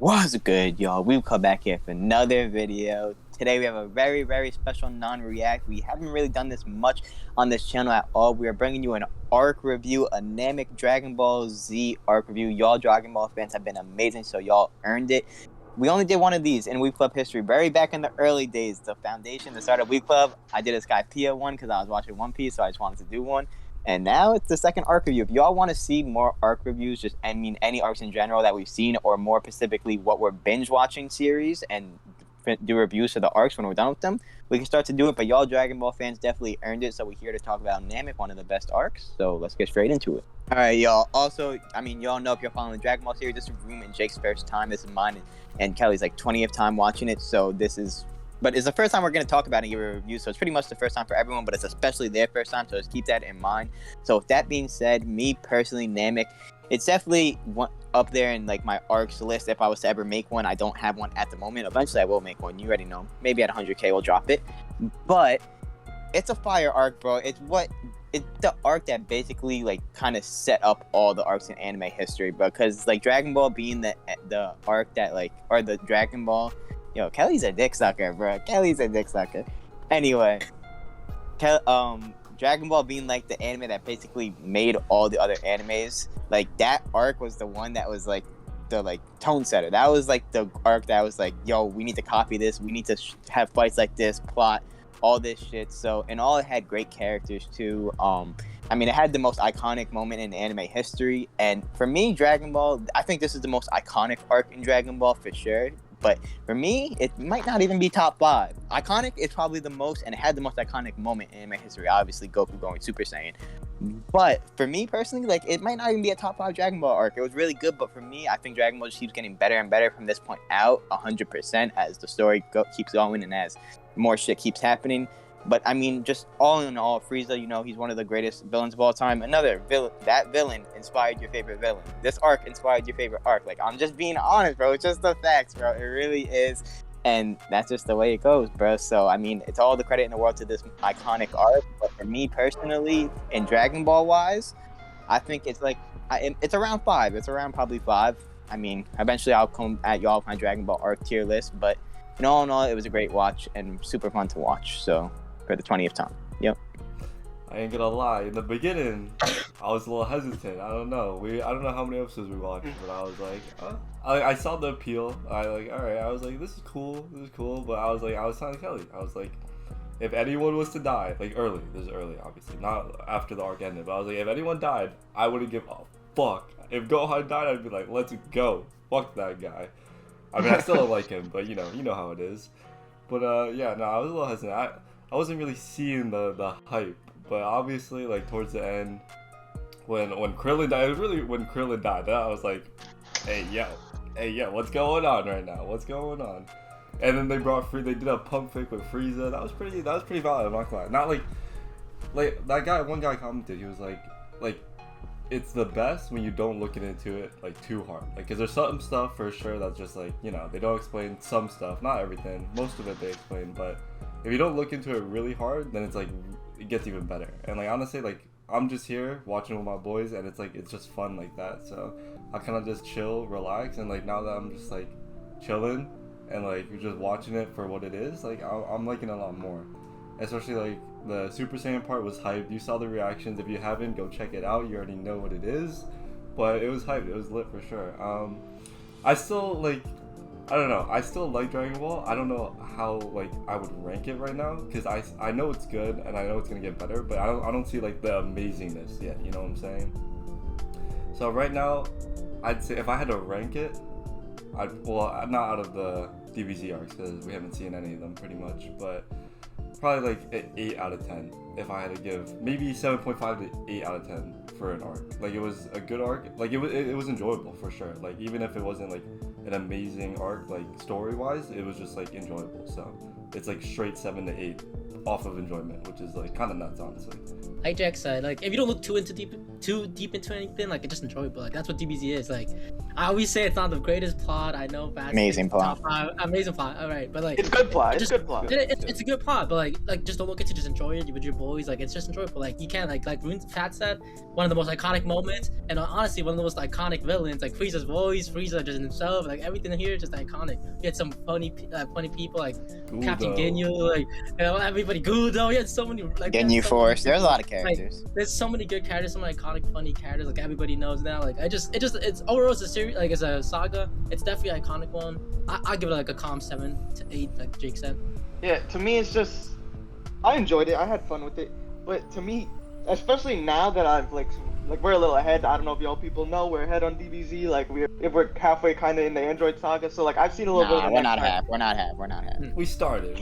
What's good, y'all? We've come back here for another video. Today we have a very, very special non-react. We haven't really done this much on this channel at all. We are bringing you an arc review, a Namek Dragon Ball Z arc review. Y'all Dragon Ball fans have been amazing, so y'all earned it. We only did one of these in Week Club history, very back in the early days. The foundation, the start of Week Club, I did a Skypiea one because I was watching One Piece, so I just wanted to do one. And now it's the second arc review. If y'all want to see more arc reviews, just any arcs in general that we've seen, or more specifically what we're binge watching series and do reviews for the arcs when we're done with them, we can start to do it. But y'all Dragon Ball fans definitely earned it, so we're here to talk about Namek, one of the best arcs. So let's get straight into it. All right, y'all. Also, y'all know if you're following the Dragon Ball series, this is Rune and Jake's first time. This is mine and Kelly's like 20th time watching it. So but it's the first time we're going to talk about it in your review, so it's pretty much the first time for everyone, but it's especially their first time, so just keep that in mind. So with that being said, me personally, Namek, it's definitely up there in like my arcs list if I was to ever make one. I don't have one at the moment. Eventually I will make one. You already know. Maybe at 100k we'll drop it. But it's a fire arc, bro. It's the arc that basically like kind of set up all the arcs in anime history, because like Dragon Ball being the arc that or the Dragon Ball. Yo, Kelly's a dick sucker, bro. Kelly's a dick sucker. Anyway, Dragon Ball being like the anime that basically made all the other animes. Like that arc was the one that was like the tone setter. That was like the arc that was like, yo, we need to copy this. We need to have fights like this, plot, all this shit. So, and all it had great characters too. It had the most iconic moment in anime history. And for me, Dragon Ball, I think this is the most iconic arc in Dragon Ball for sure. But for me, it might not even be top 5. Iconic is probably the most, and it had the most iconic moment in anime history. Obviously, Goku going Super Saiyan. But for me personally, it might not even be a top 5 Dragon Ball arc. It was really good, but for me, I think Dragon Ball just keeps getting better and better from this point out, 100%, as the story keeps going and as more shit keeps happening. But just all in all, Frieza, he's one of the greatest villains of all time. Another villain, that villain inspired your favorite villain. This arc inspired your favorite arc. I'm just being honest, bro. It's just the facts, bro. It really is. And that's just the way it goes, bro. So, it's all the credit in the world to this iconic arc. But for me personally, in Dragon Ball wise, I think it's it's around 5. It's around probably 5. Eventually I'll come at y'all with my Dragon Ball arc tier list. But in all, it was a great watch and super fun to watch. So, for the 20th time. Yep. I ain't gonna lie, in the beginning, I was a little hesitant. I don't know. I don't know how many episodes we watched, but I was like, I saw the appeal. Alright, I was like, this is cool, but I was telling Kelly, I was like, if anyone was to die, this is early, obviously, not after the arc ended, but I was like, if anyone died, I wouldn't give a fuck. If Gohan died, I'd be like, let's go. Fuck that guy. I still don't like him, but you know how it is. But I was a little hesitant. I wasn't really seeing the hype, but obviously, towards the end, when Krillin died, it was really when Krillin died that I was like, hey yo, what's going on right now? What's going on? And then they did a pump fake with Frieza. That was pretty valid. I'm not gonna lie. Not like one guy commented. He was like it's the best when you don't look into it too hard. Because there's some stuff for sure that's just they don't explain some stuff, not everything. Most of it they explain, but if you don't look into it really hard, then it's it gets even better. And honestly, I'm just here watching with my boys, and it's just fun like that. So I kind of just chill, relax, and now that I'm just chilling and you're just watching it for what it is, I'm liking it a lot more. Especially the Super Saiyan part was hyped. You saw the reactions. If you haven't, go check it out. You already know what it is, but it was hyped. It was lit for sure. I still I don't know. I still like Dragon Ball. I don't know how I would rank it right now, because I know it's good and I know it's gonna get better, but I don't see the amazingness yet. You know what I'm saying? So right now, I'd say if I had to rank it, not out of the DBZ arcs because we haven't seen any of them pretty much, but probably an 8 out of 10. If I had to give maybe 7.5 to 8 out of 10 for an arc. It was a good arc. It was enjoyable for sure. Even if it wasn't an amazing arc story wise, it was just enjoyable. So it's like straight 7 to 8 off of enjoyment, which is like kind of nuts, honestly. Like Jack said, like if you don't look too deep into anything, like it's just enjoyable. Like that's what DBZ is. Like I always say, it's not the greatest plot. I know, fast. Amazing plot. Top 5, amazing plot. All right, but like It's good plot. It's just- good plot. it's a good plot, but like just don't look into, just enjoy it with your boys. Like it's just enjoyable. Like you can't like Rune Fat said, one of the most iconic moments, and honestly one of the most iconic villains. Like Frieza's voice, Frieza just himself, like everything here is just iconic. You had some funny people like Captain Ginyu, like everybody Gudo. You had so many like Ginyu so Force. many- There's a lot of characters. There's so many good characters, some iconic, funny characters. Like everybody knows now. Like it's overall as a series, like as a saga, it's definitely an iconic one. I give it like a calm 7 to 8, like Jake said. Yeah, to me it's just, I enjoyed it. I had fun with it. But to me, especially now that I've like we're a little ahead. I don't know if y'all people know we're ahead on DBZ. Like we're halfway kind of in the Android saga. So like I've seen a little bit. Nah, of we're not half. We're not half. We started.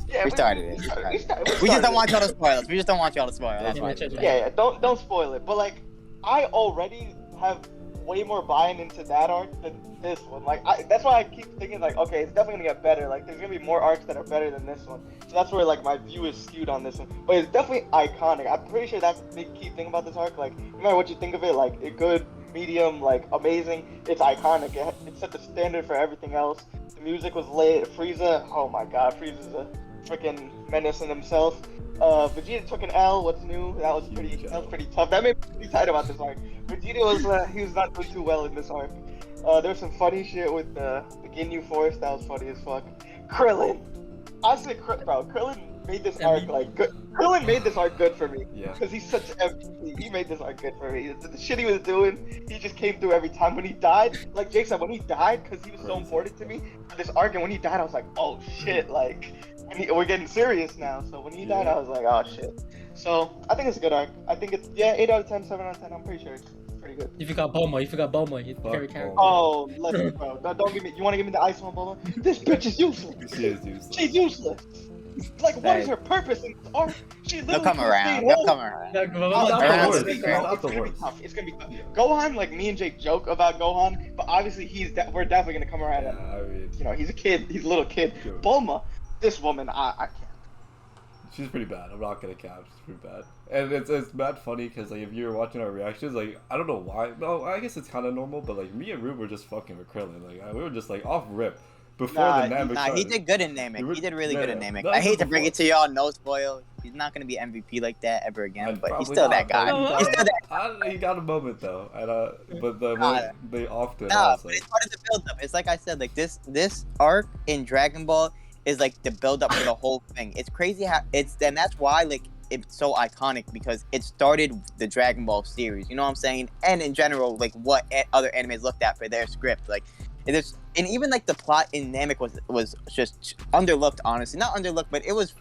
Yeah, We started it. We just don't want y'all to spoil us. We just don't want y'all to spoil. That's why. Yeah, don't spoil it. But like, I already have way more buy-in into that arc than this one. Like, that's why I keep thinking like, okay, it's definitely gonna get better. Like, there's gonna be more arcs that are better than this one. So that's where like my view is skewed on this one. But it's definitely iconic. I'm pretty sure that's the big key thing about this arc. Like, no matter what you think of it, like a good, medium, like amazing, it's iconic. It set the standard for everything else. The music was lit. Frieza, oh my god, Frieza's a freaking menace in himself. Vegeta took an L. What's new? That was pretty tough. That made me pretty tight about this arc. Vegeta was he was not doing too well in this arc. There's some funny shit with the Ginyu Force. That was funny as fuck. Krillin. I say, bro, Krillin made this arc like good. Krillin made this arc good for me. Yeah. Because he's such an MVP. He made this arc good for me. The shit he was doing, he just came through every time. When he died, like Jake said, when he died, because he was so important to me for this arc, and when he died, I was like, oh shit, like, we're getting serious now. So when he died, I was like, oh shit. So I think it's a good arc. I think it's 8 out of 10, 7 out of 10. I'm pretty sure it's pretty good. You forgot Bulma. He's your favorite character. Oh, listen, bro. Don't give me. You want to give me the ice one, Bulma? This bitch is useless. She is useless. She's useless. Like, what is her purpose in this arc? She They'll literally come around. They'll come around. Not the worst. It's gonna be tough. Gohan, like me and Jake joke about Gohan, but obviously we're definitely gonna come around. Yeah, I mean, You know, he's a kid. He's a little kid. Sure. Bulma, this woman, I can't. she's pretty bad. I'm not gonna cap. She's pretty bad. And it's mad funny because like if you were watching our reactions, like I don't know why. No, I guess it's kind of normal, but like me and Rube were just fucking with Krillin. Like we were just like off rip before the Namek. Nah, he did good in Namek. He did really good in Namek. I hate to bring it to y'all. y'all, no spoil. He's not gonna be MVP like that ever again, but he's Probably still not, that guy. but He's still that. I don't know, he got a moment though, and but the Nah. they often. Nah, was but like, it's part of the build up. It's like I said, like this arc in Dragon Ball is like the build up for the whole thing. It's crazy how and that's why like it's so iconic because it started the Dragon Ball series. You know what I'm saying? And in general, like what other animes looked at for their script, like. And even like the plot in Namek was just underlooked, honestly. Not underlooked, but it was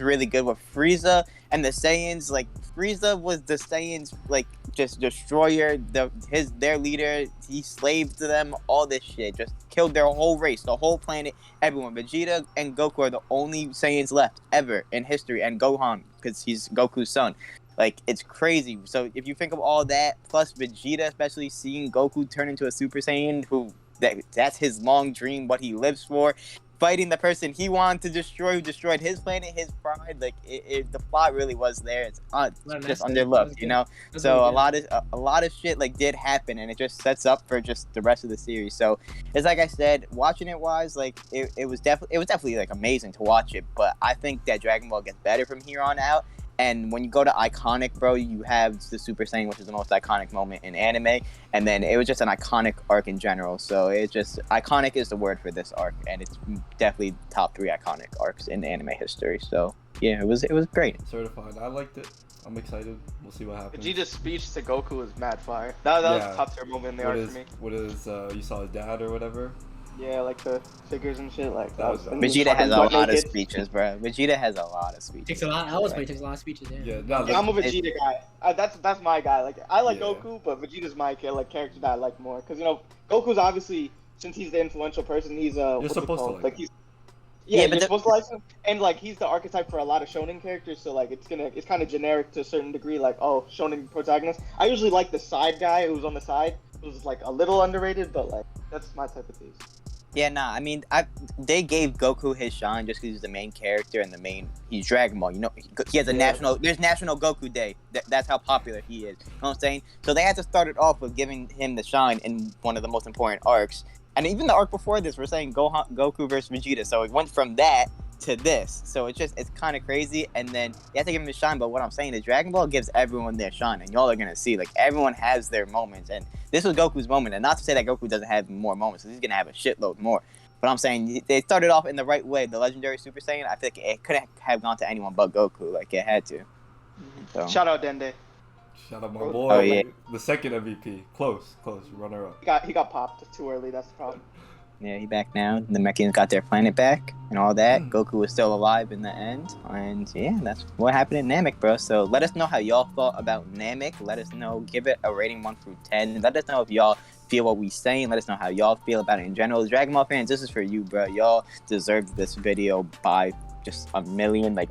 really good with Frieza and the Saiyans. Like Frieza was the Saiyans like just destroyer, their leader. He slaved to them, all this shit, just killed their whole race, the whole planet, everyone. Vegeta and Goku are the only Saiyans left ever in history, and Gohan because he's Goku's son. Like, it's crazy. So if you think of all that, plus Vegeta, especially seeing Goku turn into a Super Saiyan, that's his long dream, what he lives for, fighting the person he wanted to destroy, who destroyed his planet, his pride. Like, the plot really was there. It's just underlooked, you know? So a lot of shit, like, did happen, and it just sets up for just the rest of the series. So it's like I said, watching it wise, like, it was definitely, like, amazing to watch it, but I think that Dragon Ball gets better from here on out. And when you go to iconic, bro, you have the Super Saiyan, which is the most iconic moment in anime. And then it was just an iconic arc in general. So iconic is the word for this arc. And it's definitely top 3 iconic arcs in anime history. So, yeah, it was great. Certified. I liked it. I'm excited. We'll see what happens. Vegeta's speech to Goku was mad fire. That was a top tier moment in the arc for me. What is, you saw his dad or whatever? Yeah, like the figures and shit. Like that was. Vegeta has a lot of speeches, bro. Vegeta has a lot of speeches. Takes a lot. He takes a lot of speeches. Yeah. I'm a Vegeta guy. That's my guy. Like I like Goku, but Vegeta's my character that I like more. Cause you know Goku's obviously, since he's the influential person, he's You're supposed to like he's. Yeah, but you're supposed to like him, and like he's the archetype for a lot of shonen characters. So like it's kind of generic to a certain degree. Like shonen protagonist. I usually like the side guy who's on the side, who's like a little underrated, but like that's my type of taste. Yeah, nah. I mean, they gave Goku his shine just because he's the main character and he's Dragon Ball. You know, he has a there's National Goku Day. That's how popular he is. You know what I'm saying? So they had to start it off with giving him the shine in one of the most important arcs. And even the arc before this, we're saying Goku versus Vegeta. So it went from that to this. So it's kind of crazy. And then you have to give him his shine. But what I'm saying is Dragon Ball gives everyone their shine. And y'all are going to see, like, everyone has their moments. And this was Goku's moment. And not to say that Goku doesn't have more moments. He's going to have a shitload more. But I'm saying they started off in the right way. The legendary Super Saiyan, I feel like it couldn't have gone to anyone but Goku. Like, it had to. So. Shout out Dende. Shout out my boy. Oh, yeah. The second MVP. Close. Runner up. He got popped too early. That's the problem. Yeah, he back now. The Namekians got their planet back and all that. Goku was still alive in the end. And yeah, that's what happened in Namek, bro. So let us know how y'all thought about Namek. Let us know. Give it a rating 1 through 10. Let us know if y'all feel what we saying. Let us know how y'all feel about it in general. Dragon Ball fans, this is for you, bro. Y'all deserved this video by just a million. Like,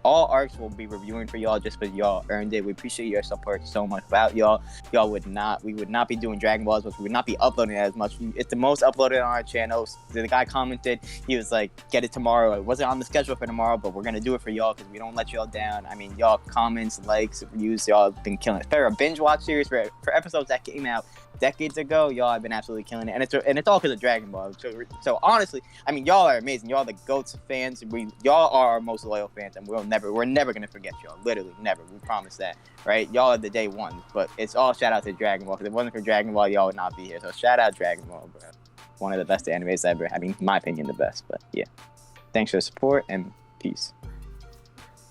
all arcs will be reviewing for y'all just because y'all earned it. We appreciate your support so much. Without y'all, we would not be doing Dragon Balls, but we would not be uploading it as much. It's the most uploaded on our channel. The guy commented, he was like, get it tomorrow. It wasn't on the schedule for tomorrow, but we're gonna do it for y'all because we don't let y'all down. I mean, y'all comments, likes, views, y'all have been killing it. For a binge watch series, for episodes that came out decades ago, y'all have been absolutely killing it, and it's all because of Dragon Ball. So honestly, I mean, y'all are amazing. Y'all are the GOATs fans. Y'all are our most loyal fans, and we're never gonna forget y'all. Literally, never. We promise that, right? Y'all are the day ones, but it's all shout out to Dragon Ball. Because if it wasn't for Dragon Ball, y'all would not be here. So shout out Dragon Ball, bro. One of the best animes ever. I mean, in my opinion, the best. But yeah, thanks for the support and peace.